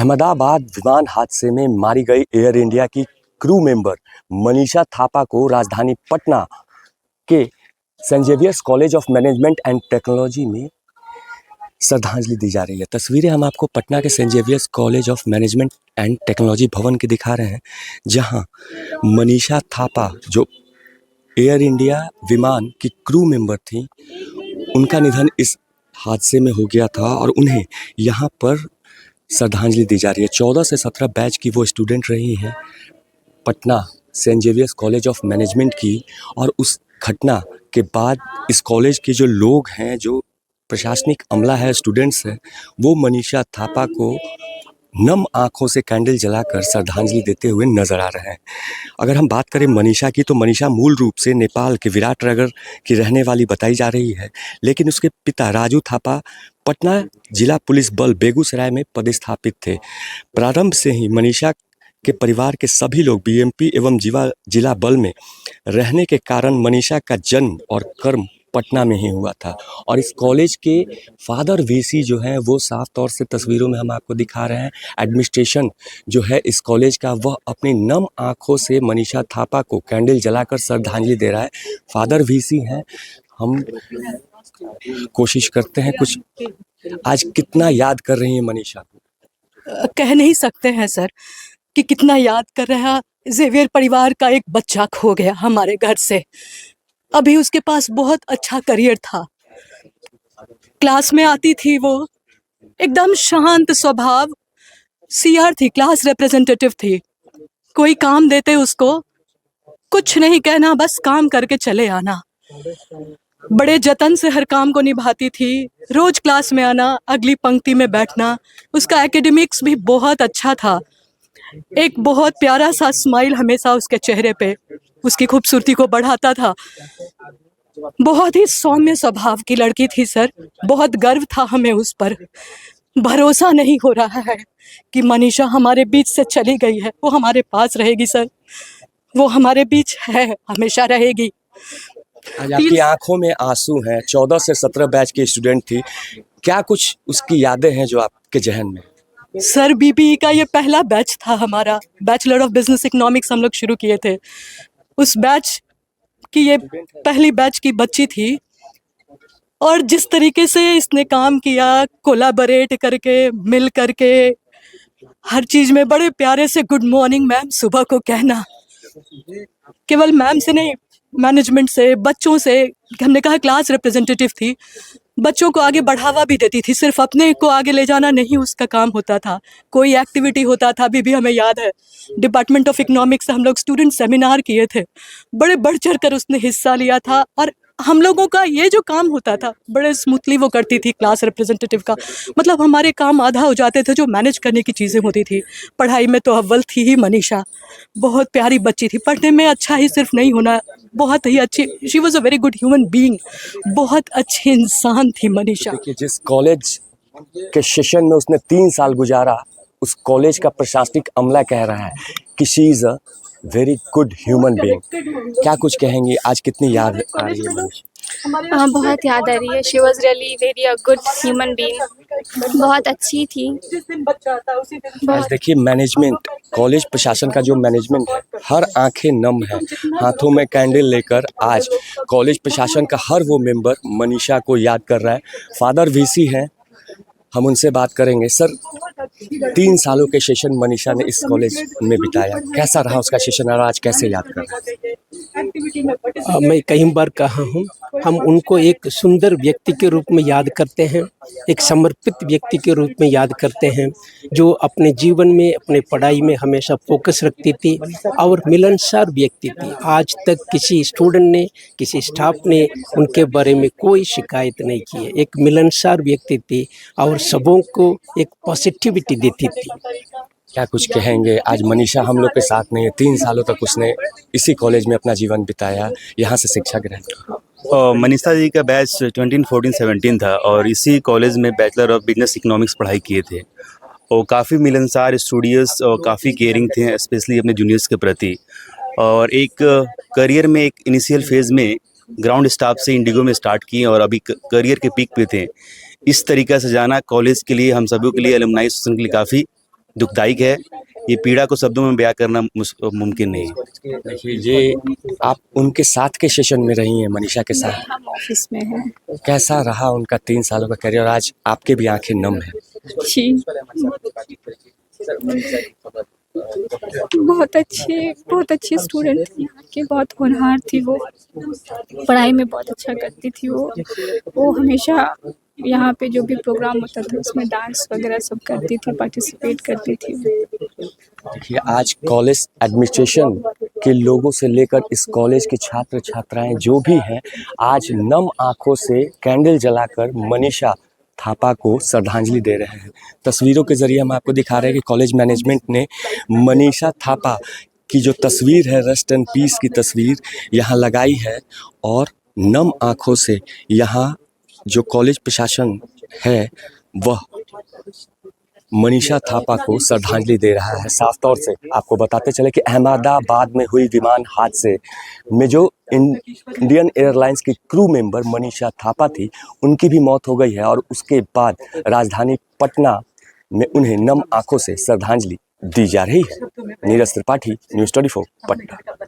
अहमदाबाद विमान हादसे में मारी गई एयर इंडिया की क्रू मेंबर मनीषा थापा को राजधानी पटना के Saint Xavier's College of Management and Technology में श्रद्धांजलि दी जा रही है। तस्वीरें हम आपको पटना के Saint Xavier's College of Management and Technology भवन की दिखा रहे हैं, जहां मनीषा थापा जो एयर इंडिया विमान की क्रू मेंबर थी, उनका निधन इस हादसे में हो गया था और उन्हें यहाँ पर श्रद्धांजलि दी जा रही है। 14 से 17 बैच की वो स्टूडेंट रही हैं Patna Saint Xavier's College of Management की, और उस घटना के बाद इस कॉलेज के जो लोग हैं, जो प्रशासनिक अमला है, स्टूडेंट्स हैं, वो मनीषा थापा को नम आँखों से कैंडल जलाकर श्रद्धांजलि देते हुए नजर आ रहे हैं। अगर हम बात करें मनीषा की, तो मनीषा मूल रूप से नेपाल के विराटनगर की रहने वाली बताई जा रही है, लेकिन उसके पिता राजू थापा पटना जिला पुलिस बल बेगूसराय में पदस्थापित थे। प्रारंभ से ही मनीषा के परिवार के सभी लोग बीएमपी एवं जिला बल में रहने के कारण मनीषा का जन्म और कर्म पटना में ही हुआ था। और इस कॉलेज के फादर वीसी जो हैं, वो साफ तौर से तस्वीरों में हम आपको दिखा रहे हैं। एडमिनिस्ट्रेशन जो है इस कॉलेज का, वह अपनी नम आँखों से मनीषा थापा को कैंडल जलाकर श्रद्धांजलि दे रहा है। फादर वीसी हैं, हम कोशिश करते हैं कुछ, आज कितना याद कर रही है मनीषा को? कह नहीं सकते हैं सर कि कितना याद कर रहा है। जेवियर परिवार का एक बच्चा खो गया हमारे घर से। अभी उसके पास बहुत अच्छा करियर था, क्लास में आती थी, वो एकदम शांत स्वभाव, सीआर थी, क्लास रिप्रेजेंटेटिव थी। कोई काम देते उसको, कुछ नहीं कहना, बस काम करके चले आना। बड़े जतन से हर काम को निभाती थी। रोज क्लास में आना, अगली पंक्ति में बैठना। उसका एकेडमिक्स भी बहुत अच्छा था। एक बहुत प्यारा सा स्माइल हमेशा उसके चेहरे पे उसकी खूबसूरती को बढ़ाता था। बहुत ही सौम्य स्वभाव की लड़की थी सर। बहुत गर्व था हमें उस पर। भरोसा नहीं हो रहा है कि मनीषा हमारे बीच से चली गई है। वो हमारे पास रहेगी सर, वो हमारे बीच है, हमेशा रहेगी। आज आपकी आंखों में आंसू हैं। 14 से 17 बैच की स्टूडेंट थी, क्या कुछ उसकी यादें हैं जो आपके जहन में? सर बीबीई का ये पहला बैच था हमारा, बैचलर ऑफ बिजनेस इकोनॉमिक्स हम लोग शुरू किए थे। उस बैच की ये पहली बैच की बच्ची थी, और जिस तरीके से इसने काम किया, कोलाबरेट करके, मिल करके, हर चीज में बड़े प्यारे से गुड मॉर्निंग मैम सुबह को कहना, केवल मैम से नहीं, मैनेजमेंट से, बच्चों से। हमने कहा क्लास रिप्रेजेंटेटिव थी, बच्चों को आगे बढ़ावा भी देती थी। सिर्फ अपने को आगे ले जाना नहीं उसका काम होता था। कोई एक्टिविटी होता था, अभी भी हमें याद है, डिपार्टमेंट ऑफ इकोनॉमिक्स से हम लोग स्टूडेंट सेमिनार किए थे, बड़े बढ़ चढ़ कर उसने हिस्सा लिया था। और हम लोगों का ये जो काम होता था, बड़े स्मूथली वो करती थी क्लास रिप्रेजेंटेटिव का। मतलब हमारे काम आधा हो जाते थे जो मैनेज करने की चीज़ें होती थी। पढ़ाई में तो अव्वल थी ही मनीषा। बहुत प्यारी बच्ची थी, पढ़ने में अच्छा ही सिर्फ नहीं होना, बहुत ही अच्छी, she was a very good human being. बहुत अच्छी इंसान थी मनीषा। देखिए, जिस कॉलेज के सेशन में उसने 3 साल गुजारा, उस कॉलेज का प्रशासनिक अमला कह रहा है कि she is a very good human being. क्या कुछ कहेंगी? आज कितनी याद आ रही है मनीषा? बहुत याद आ रही है। She was really very a good human being, बहुत अच्छी थी। आज देखिए, मैनेजमेंट, कॉलेज प्रशासन का जो मैनेजमेंट है, हर आंखें नम है, हाथों में कैंडल लेकर आज कॉलेज प्रशासन का हर वो मेंबर मनीषा को याद कर रहा है। फादर वीसी हैं, हम उनसे बात करेंगे। सर, 3 सालों के सेशन मनीषा ने इस कॉलेज में बिताया, कैसा रहा उसका सेशन और आज कैसे याद कर रहा है? मैं कई बार कहा हूँ, हम उनको एक सुंदर व्यक्ति के रूप में याद करते हैं, एक समर्पित व्यक्ति के रूप में याद करते हैं, जो अपने जीवन में, अपने पढ़ाई में हमेशा फोकस रखती थी और मिलनसार व्यक्ति थी। आज तक किसी स्टूडेंट ने, किसी स्टाफ ने उनके बारे में कोई शिकायत नहीं की है। एक मिलनसार व्यक्ति थी और सबों को एक पॉजिटिविटी देती थी। क्या कुछ कहेंगे? आज मनीषा हम लोग के साथ नहीं है, 3 सालों तक उसने इसी कॉलेज में अपना जीवन बिताया, यहाँ से शिक्षा ग्रहण की। मनीषा जी का बैच 2014-17 था और इसी कॉलेज में बैचलर ऑफ बिजनेस इकोनॉमिक्स पढ़ाई किए थे। और काफ़ी मिलनसार, स्टूडियस और काफ़ी केयरिंग थे, स्पेशली अपने जूनियर्स के प्रति। और एक करियर में एक इनिशियल फेज़ में ग्राउंड स्टाफ से इंडिगो में स्टार्ट किए और अभी करियर के पीक पे थे। इस तरीक़े से जाना कॉलेज के लिए, हम सभी के लिए, एलुमनाई एसोसिएशन के लिए काफ़ी दुखदायक है। ये पीड़ा को शब्दों में बयां करना मुमकिन नहीं है। देखिए, ये आप उनके साथ के सेशन में रही हैं, मनीषा के साथ। हम ऑफिस में हैं। कैसा रहा उनका 3 सालों का करियर? आज आपके भी आंखें नम हैं। जी, बहुत अच्छी स्टूडेंट थी यहाँ की, बहुत होनहार थी वो, पढ़ाई में बहुत अच्छा करती थी वो हमेशा यहाँ पे जो भी प्रोग्राम होता था उसमें डांस वगैरह सब करती थी, पार्टिसिपेट करती थी। देखिए, आज कॉलेज एडमिनिस्ट्रेशन के लोगों से लेकर इस कॉलेज के छात्र छात्राएं जो भी हैं, आज नम आंखों से कैंडल जलाकर मनीषा थापा को श्रद्धांजलि दे रहे हैं। तस्वीरों के जरिए हम आपको दिखा रहे हैं कि कॉलेज मैनेजमेंट ने मनीषा थापा की जो तस्वीर है, रेस्ट इन पीस की तस्वीर यहाँ लगाई है और नम आंखों से यहाँ जो कॉलेज प्रशासन है वह मनीषा थापा को श्रद्धांजलि दे रहा है। साफ तौर से आपको बताते चले कि अहमदाबाद में हुई विमान हादसे में जो इंडियन एयरलाइंस की क्रू मेंबर मनीषा थापा थी, उनकी भी मौत हो गई है और उसके बाद राजधानी पटना में उन्हें नम आंखों से श्रद्धांजलि दी जा रही है। नीरज त्रिपाठी, न्यूज़ 24 पटना।